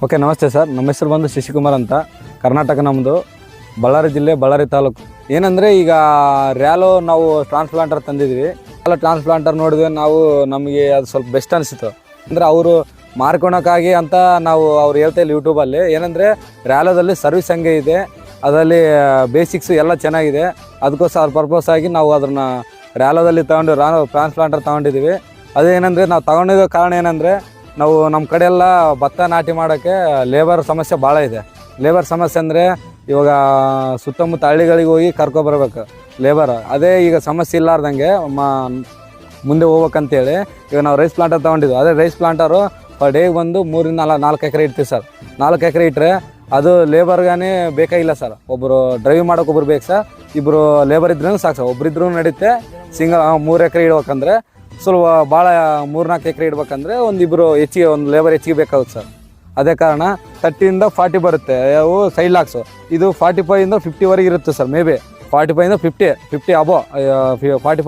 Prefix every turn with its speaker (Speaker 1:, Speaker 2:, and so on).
Speaker 1: Okay, ನಮಸ್ತೆ sir. ನಮ್ಮ ಹೆಸರು ಬಂದು ಶಶಿಕುಮಾರ್ ಅಂತ. ಕರ್ನಾಟಕ ನಮ್ಮದು, ಬಳ್ಳಾರಿ ಜಿಲ್ಲೆ, ಬಳ್ಳಾರಿ ತಾಲೂಕು. ಏನಂದರೆ ಈಗ ರ್ಯಾಲೋ ನಾವು ಟ್ರಾನ್ಸ್ಪ್ಲಾಂಟರ್ ತಂದಿದ್ವಿ. ಟ್ರಾನ್ಸ್ಪ್ಲಾಂಟರ್ ನೋಡಿದ್ವಿ ನಾವು, ನಮಗೆ ಅದು ಸ್ವಲ್ಪ ಬೆಸ್ಟ್ ಅನಿಸಿತು. ಅಂದರೆ ಅವರು ಮಾರ್ಕೊಳಕ್ಕಾಗಿ ಅಂತ ನಾವು ಅವ್ರು ಹೇಳ್ತಾಯಿಲ್ಲ ಯೂಟ್ಯೂಬಲ್ಲಿ. ಏನಂದರೆ ರ್ಯಾಲೋದಲ್ಲಿ ಸರ್ವಿಸ್ ಹಂಗೆ ಇದೆ, ಅದರಲ್ಲಿ ಬೇಸಿಕ್ಸು ಎಲ್ಲ ಚೆನ್ನಾಗಿದೆ. ಅದಕ್ಕೋಸ್ಕರ ಪರ್ಪಸ್ ಆಗಿ ನಾವು ಅದನ್ನು ರ್ಯಾಲೋದಲ್ಲಿ ಟ್ರಾನ್ಸ್ಪ್ಲಾಂಟರ್ ತೊಗೊಂಡಿದ್ದೀವಿ. ಅದೇನೆಂದರೆ ನಾವು ತೊಗೊಂಡಿರೋ ಕಾರಣ ಏನಂದರೆ, ನಾವು ನಮ್ಮ ಕಡೆ ಎಲ್ಲ ಭತ್ತ ನಾಟಿ ಮಾಡೋಕ್ಕೆ ಲೇಬರ್ ಸಮಸ್ಯೆ ಭಾಳ ಇದೆ. ಲೇಬರ್ ಸಮಸ್ಯೆ ಅಂದರೆ ಇವಾಗ ಸುತ್ತಮುತ್ತ ಹಳ್ಳಿಗಳಿಗೆ ಹೋಗಿ ಕರ್ಕೊಬರ್ಬೇಕು ಲೇಬರ್. ಅದೇ ಈಗ ಸಮಸ್ಯೆ ಇಲ್ಲಾರ್ದಂಗೆ ಮುಂದೆ ಹೋಗ್ಬೇಕಂತೇಳಿ ಈಗ ನಾವು ರೈಸ್ ಪ್ಲಾಂಟರ್ ತೊಗೊಂಡಿದ್ವಿ. ಅದೇ ರೈಸ್ ಪ್ಲಾಂಟರು ಪರ್ ಡೇಗೆ ಬಂದು 3 ರಿಂದ 4 ಎಕರೆ ಇಡ್ತೀವಿ ಸರ್. 4 ಎಕರೆ ಇಟ್ಟರೆ ಅದು ಲೇಬರ್ಗಾನೇ ಬೇಕಾಗಿಲ್ಲ ಸರ್. ಒಬ್ಬರು ಡ್ರೈವ್ ಮಾಡೋಕೆ ಒಬ್ರು ಬೇಕು ಸರ್. ಇಬ್ಬರು ಲೇಬರ್ ಇದ್ರೂ ಸಾಕು ಸರ್. ಒಬ್ರಿದ್ರೂ ನಡೀತೆ. ಸಿಂಗಲ್ 3 ಎಕರೆ ಇಡ್ಬೇಕಂದ್ರೆ ಸ್ವಲ್ಪ ಭಾಳ 3-4 ಎಕರೆ ಇಡ್ಬೇಕಂದ್ರೆ ಒಂದಿಬ್ಬರು ಹೆಚ್ಚಿಗೆ, ಒಂದು ಲೇಬರ್ ಹೆಚ್ಚಿಗೆ ಬೇಕಾಗುತ್ತೆ ಸರ್. ಅದೇ ಕಾರಣ 30 ಇಂದ 40 ಬರುತ್ತೆ ಅವು ಸೈಡ್ ಲಾಕ್ಸು. ಇದು 45 ಇಂದ 50ವರೆಗೆ ಇರುತ್ತೆ ಸರ್. ಮೇ ಬಿ 45 ಇಂದ 50 ಅಬೋ 45